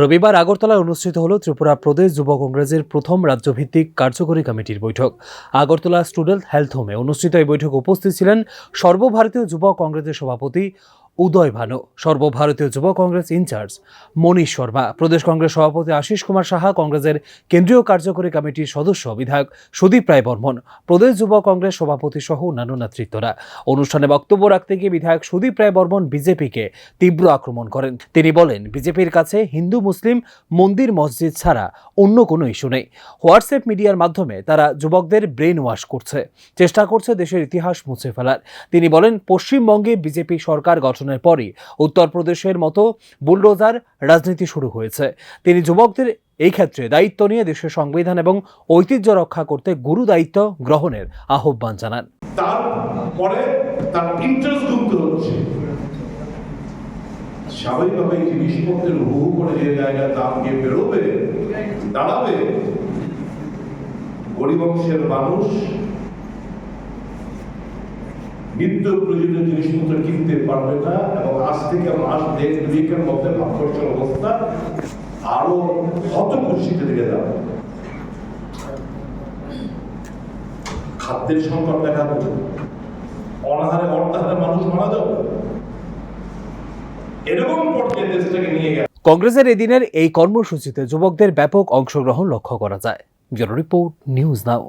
রবিবার আগরতলায় অনুষ্ঠিত হল ত্রিপুরা প্রদেশ যুব কংগ্রেসের প্রথম রাজ্যভিত্তিক কার্যকরী কমিটির বৈঠক। আগরতলা স্টুডেন্ট হেলথ হোমে অনুষ্ঠিত এই বৈঠকে উপস্থিত ছিলেন সর্বভারতীয় যুব কংগ্রেসের সভাপতি উদয় ভানু, সর্বভারতীয় যুব কংগ্রেস ইনচার্জ মনীষ শর্মা, প্রদেশ কংগ্রেস সভাপতি আশিস কুমার সাহা, কংগ্রেসের কেন্দ্রীয় কার্যকরী কমিটির সদস্য বিধায়ক সুদীপ রায় বর্মন, প্রদেশ যুব কংগ্রেস সভাপতি সহ অন্যান্য নেতৃত্বরা। অনুষ্ঠানে বক্তব্য রাখতে গিয়ে বিধায়ক সুদীপ রায় বর্মন বিজেপিকে তীব্র আক্রমণ করেন। তিনি বলেন, বিজেপির কাছে হিন্দু মুসলিম মন্দির মসজিদ ছাড়া অন্য কোনো ইস্যু নেই। হোয়াটসঅ্যাপ মিডিয়ার মাধ্যমে তারা যুবকদের ব্রেন ওয়াশ করছে, চেষ্টা করছে দেশের ইতিহাস মুছে ফেলার। তিনি বলেন, পশ্চিমবঙ্গে বিজেপি সরকার গঠনের পরই উত্তরপ্রদেশের মতো বুলডোজার রাজনীতি শুরু হয়েছে। তিনি যুবকদের এই ক্ষেত্রে দায়িত্ব নিয়ে দেশের সংবিধান এবং ঐতিহ্য রক্ষা করতে গুরু দায়িত্ব গ্রহণের আহ্বান জানান। তারপরে তার ইন্টারেস্ট গুনতে হচ্ছে, স্বাভাবিকভাবে জিনিসপত্রের বহু করে যে জায়গায় দাম গিয়ে বেরোবে দাঁড়াবে, গরিব অংশের মানুষ নিত্য প্রয়োজনীয় জিনিসপত্র কিনতে পারবে না এবং আজ থেকে মাস দেড় দুয়েকের মধ্যে ভাবখরচের অবস্থা আরো হতকুক্ষিতে দিকে যাবে। খাদ্যের সংকট দেখা দেবে, অনাহারে অর্ধাহারে মানুষ মারা যাবে, এরকম পর্যায়ে দেশটাকে নিয়ে গেছে। কংগ্রেসের এদিনের এই কর্মসূচিতে যুবকদের ব্যাপক অংশগ্রহণ লক্ষ্য করা যায়। Bureau report, news now.